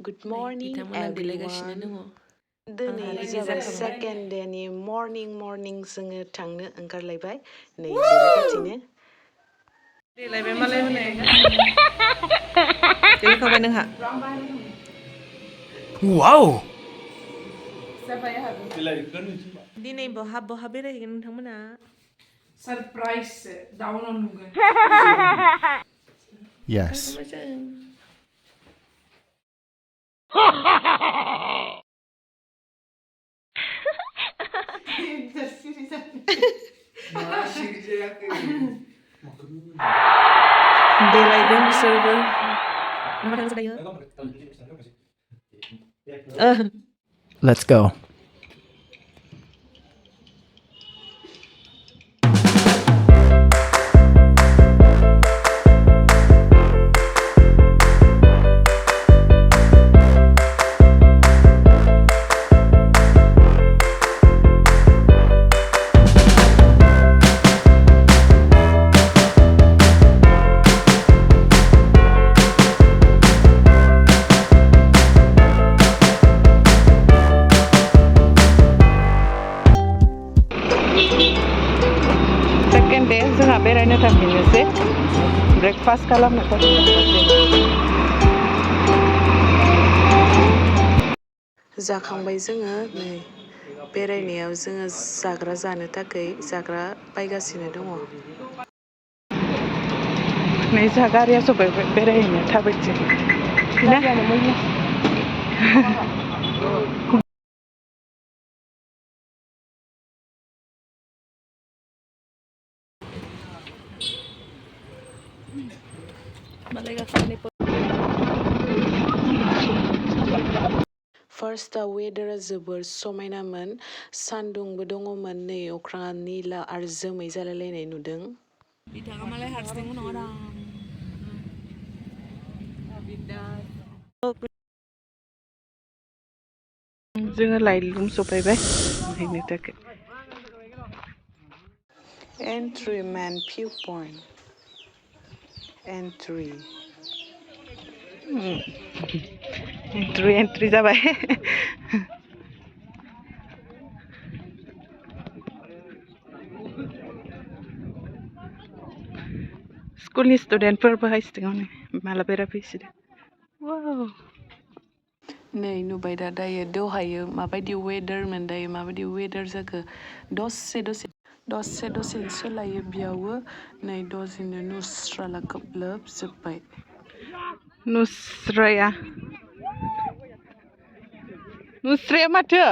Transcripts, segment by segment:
Good morning everyone. दिनै जाबाय second dayनि morning जोङो थांनो ओंखारलायबाय नै देलायगासिनो देलायबाय मालाय हनै देलायखांबाय नोंहा वाव दिनै बहा बेरायहैगोन नोंथांमोना सरप्राइज डाउनलोड नुगोन yes देलायदों बिसोरबो let's go second day जोंहा बेरायनो थांफिननोसै ब्रेकफास्ट खालामनो थाखाय जाखांबाय जोङो नै बेरायनायाव जोङो जाग्रा जानो थाखाय जाग्रा बायगासिनो दङ नै जोंहा गारिया सफैबाय बेरायहैनो थाबायसै फार्स्टआव वेदारा जोबोर समायनामोन सान्दुंबो दङमोन नै अख्राङा निला आरो जोमै जालायलायनाय नुदों बिथाङा मालाय हारसिं उनाव आराम जोङो लाइटलुम सफैबाय नायनो थाखाय entry man viewpoint entry entry जाबाय स्कुलनि स्टुडेन्टफोरबो हायस्टिङाव नै माला बेरायफैसिगोन वाव नै नुबाय दा दायो दहायो माबायदि वेदारमोन दायो माबायदि वेदार जाखो दसेनो सोलायो बेयावबो नै दसेनो नुस्राला खोबलोबजोब्बाय नुस्राया माथो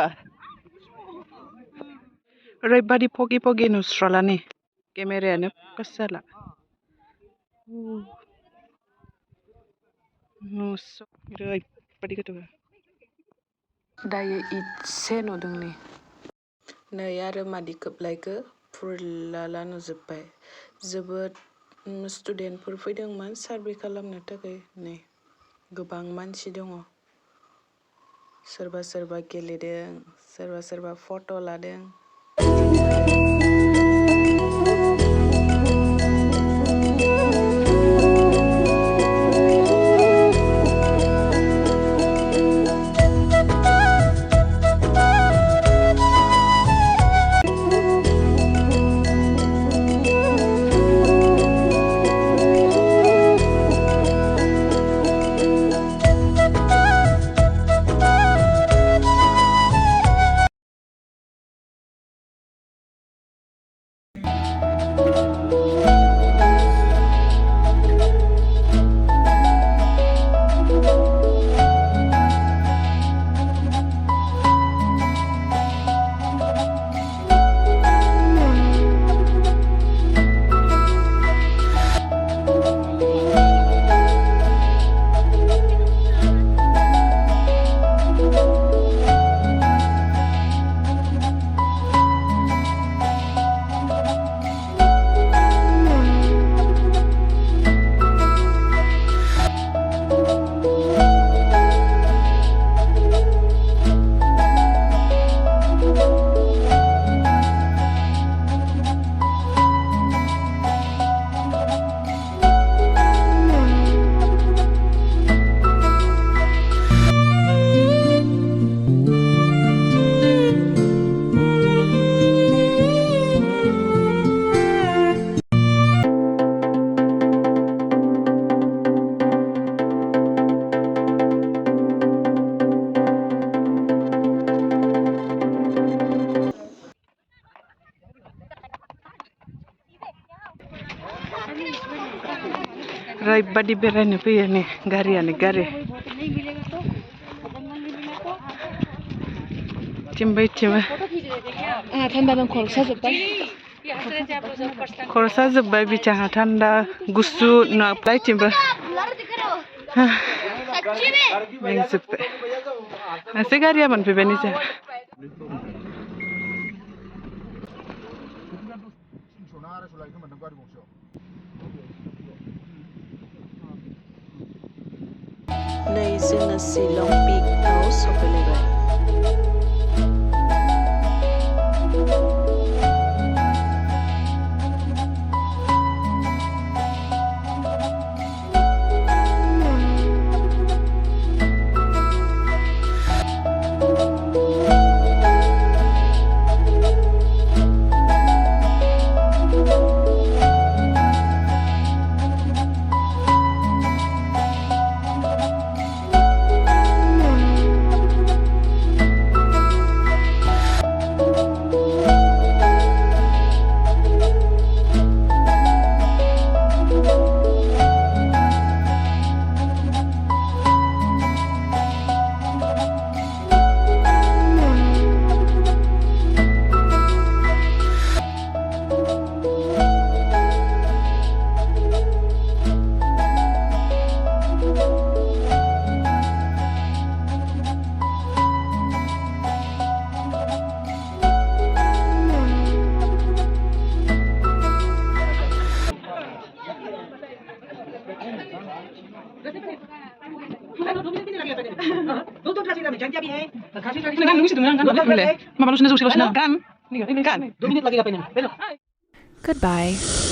ओरैबादि फगि नुस्राला नै केमेरायानो फकास जाला ओरैबादि गोथौ दायो इसे नुदों नै आरो मादि खोबलायखो फुरलाला नुजोब्बाय जोबोद स्टुडेन्टफोर फैदोंमोन सार्भे खालामनो थाखाय नै गोबां मानसि दङ सोरबा गेलेदों सोरबा फट' लादों Oरैबादि बेरायनो फैयो नै गारियानो गारि थिंबो थिंबो थान्दा दं खर' साजोब्बाय खरसा जोब्बाय बिथिंहा थान्दा गुसु नाप्लायथिंबो मेंजोब्बाय मोनसे गारिया मोनफैबाय निजा नै जोङो शिलं पिकआव सफैलायबाय Goodbye.